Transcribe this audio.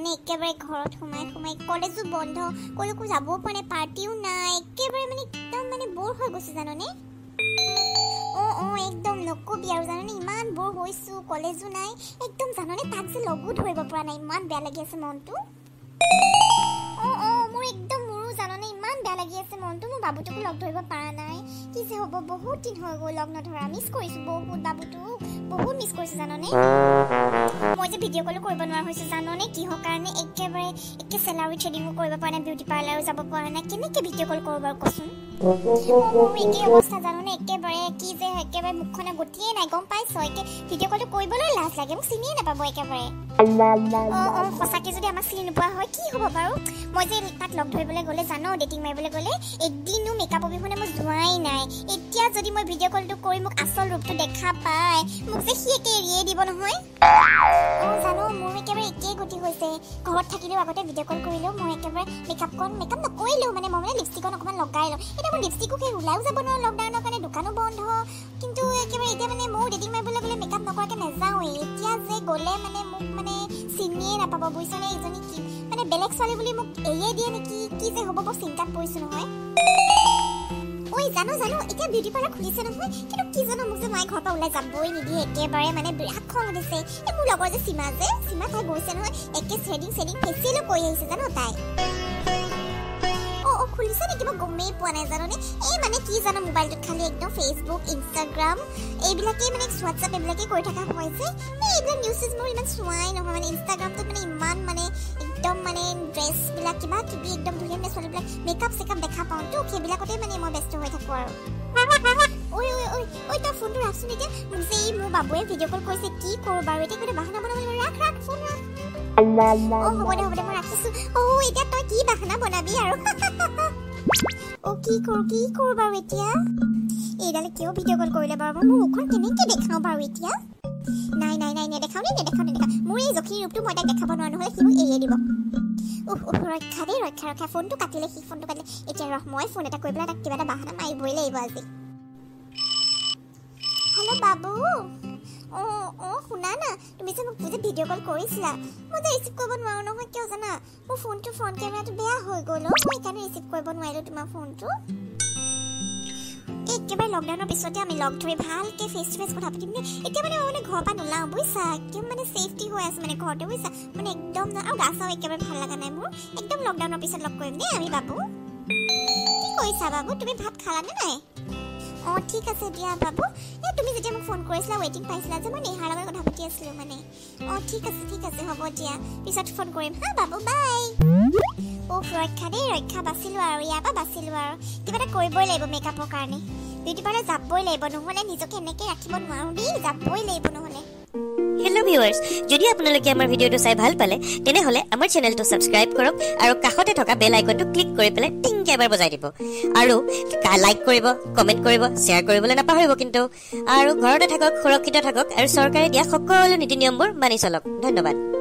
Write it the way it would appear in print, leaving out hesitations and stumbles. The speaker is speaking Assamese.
মানে একেবাৰে ঘৰত সোমাই কলেজো বন্ধ কলৈকো যাবও পৰা নাই পাৰ্টিও নাই একেবাৰে মানে একদম মানে বৰ হৈ গৈছে জাননে একদম নকবি আৰু জাননে ইমান বৰ হৈছো কলেজো নাই একদম জাননে তাক যে লগো ধৰিব পৰা নাই ইমান বেয়া লাগি আছে মনটো মোৰ একদম মোৰো জাননে ইমান বেয়া লাগি আছে মনটো মোৰ বাবুটোকো লগ ধৰিব পৰা নাই কি যে হ'ব বহুত দিন হৈ গ'ল লগ নধৰা মিছ কৰিছো বহুত বাবুটো বহুত মিছ কৰিছো জাননে মই যে ভিডিঅ' কল কৰিব নোৱাৰা হৈছো জাননে কিহৰ কাৰণে একেবাৰে চেলাউৰি থ্ৰেডিঙো কৰিব পৰা নাই বিউটি পাৰ্লাৰো যাব পৰা নাই কেনেকৈ ভিডিঅ' কল কৰোঁ বাৰু কচোন মোৰ একে অৱস্থা জাননে একেবাৰে কি যে একেবাৰে মুখখনে গতিয়ে নাই গম পাইছ একে ভিডিঅ' কলটো কৰিবলৈ লাজ লাগে মোক চিনিয়ে নাপাব একেবাৰে সঁচাকৈ যদি আমাক চিনি নোপোৱা হয় কি হ'ব বাৰু মই যে তাক লগ ধৰিবলৈ গ'লে জানো ডেটিং মাৰিবলৈ গ'লে এদিনো মেকআপ অবিহনে মই যোৱাই নাই এতিয়া যদি মই ভিডিঅ' কলটো কৰি মোক আচল ৰূপটো দেখা পায় মোক যে সি একে এৰিয়ে দিব নহয় জানো মোৰ একেবাৰে একেই গতি হৈছে ঘৰত থাকিলেও আগতে ভিডিঅ' কল কৰিলেও মই একেবাৰে মেকআপ নকৰিলেও মানে মই লিপষ্টিকত অকণমান লগাই লওঁ এতিয়া মোৰ লিপষ্টিকো সেই ওলাইও যাব নোৱাৰোঁ লকডাউনৰ কাৰণে দোকানো বন্ধ কিন্তু একেবাৰে এতিয়া মানে মোৰ ডেটিং মাৰিবলৈ গ'লে মেকআপ নকৰাকৈ নাযাওঁৱেই এতিয়া যে গ'লে মানে মোক মানে চিনিয়ে নাপাব বুজিছনে এইজনী কি মানে বেলেগ ছোৱালী বুলি মোক এৰিয়ে দিয়ে নেকি কি যে হ'ব বৰ চিন্তাত পৰিছোঁ নহয় জানো এতিয়া বিউটি পাৰ্লাৰ খুলিছে নহয় কিন্তু কি জানো মোক যে মায়ে ঘৰৰ পৰা ওলাই যাবই নিদিয়ে একেবাৰে মানে বিৰাট খং উঠিছে এই মোৰ লগৰ যে সীমা তাই গৈছে নহয় একে থ্ৰেডিং ফেচিয়েলো কৰি আহিছে জানো তাই খুলিছে নেকি মই গমেই পোৱা নাই জাননে এই মানে কি জানো মোবাইলটোত খালি একদম ফেচবুক ইনষ্টাগ্ৰাম এইবিলাকেই মানে হোৱাটছআপ এইবিলাকেই কৰি থকা হয় যে এইবিলাক নিউজ মোৰ ইমান চোৱাই নহয় মানে ইনষ্টাগ্ৰামটোত মানে ইমান মানে একদম মানে ড্ৰেছবিলাক কিবা কিবি একদম ধুনীয়া ধুনীয়া ছোৱালীবিলাক মেকআপ চেকআপ দেখা পাওঁতো সেইবিলাকতে মানে মই ব্যস্ত হৈ থাকোঁ আৰু তই ফোনটো ৰাখচোন এতিয়া মোক যে এই মোৰ বাবুৱে ভিডিঅ' কল কৰিছে কি কৰোঁ বাৰু এতিয়া কিবা বাহানা বনাব ৰাখ ফোন ৰাখ হ'ব দে মই ৰাখিছোঁ এতিয়া তই কি বাহানা বনাবি আৰু কি কৰোঁ বাৰু এতিয়া এইডালে কিয় ভিডিঅ' কল কৰিলে বাৰু মোৰ মুখখন কেনেকৈ দেখাওঁ বাৰু এতিয়া নাই নেদেখাওঁ মোৰ এই জখিনী ৰূপটো মই তাক দেখাব নোৱাৰো নহ'লে সি মোক এৰিয়ে দিব ৰক্ষা ফোনটো কাটিলে এতিয়া মই ফোন এটা কৰি পেলাই তাক কিবা এটা বাহানা মাৰিবই লাগিব আজি হেল্ল' বাবু শুনা না তুমি যে মোক যে ভিডিঅ' কল কৰিছিলা মই যে ৰিচিভ কৰিব নোৱাৰো নহয় কিয় জানা মোৰ ফোনটো ফ্ৰণ্ট কেমেৰাটো বেয়া হৈ গ'ল মই সেইকাৰণে ৰিচিভ কৰিব নোৱাৰিলোঁ তোমাৰ ফোনটো একেবাৰে লকডাউনৰ পিছতে আমি লগ ধৰি ভালকৈ ফেচ টু ফেচ কথা পাতিম এতিয়া মানে মই মানে ঘৰৰ পৰা নোলাওঁ বুজিছা একদম মানে ছেফটি হৈ আছে মানে ঘৰতে বুজিছা মানে একদম আৰু গা চাও একেবাৰে ভাল লগা নাই মোৰ একদম লকডাউনৰ পিছত লগ কৰিম দেই আমি বাবু কি কৰিছা বাবু তুমি ভাত খালানে নাই ঠিক আছে দিয়া বাবু তুমি যেতিয়া মোক ফোন কৰিছিলা ৱেইটিং পাইছিলা যে মই নেহাৰ লগত কথা পাতি আছিলোঁ মানে ঠিক আছে হ'ব দিয়া পিছত ফোন কৰিম হা বাবু বাই ৰক্ষা বাচিলোঁ আৰু ইয়াৰ পৰা বাচিলোঁ আৰু কিবা এটা কৰিবই লাগিব মেকআপৰ কাৰণে বিউটি পাৰ্লাৰ যাবই লাগিব নহ'লে নিজকে এনেকৈ ৰাখিব নোৱাৰোঁ দেই যাবই লাগিব নহ'লে হেল্ল' ভিউৱাৰ্ছ যদি আপোনালোকে আমাৰ ভিডিঅ'টো চাই ভাল পালে তেনেহ'লে আমাৰ চেনেলটো ছাবস্ক্ৰাইব কৰক আৰু কাষতে থকা বেল আইকনটো ক্লিক কৰি পেলাই টিংকৈ এবাৰ বজাই দিব আৰু লাইক কৰিব কমেণ্ট কৰিব শ্বেয়াৰ কৰিবলৈ নাপাহৰিব কিন্তু আৰু ঘৰতে থাকক সুৰক্ষিত থাকক আৰু চৰকাৰে দিয়া সকলো নীতি নিয়মবোৰ মানি চলক ধন্যবাদ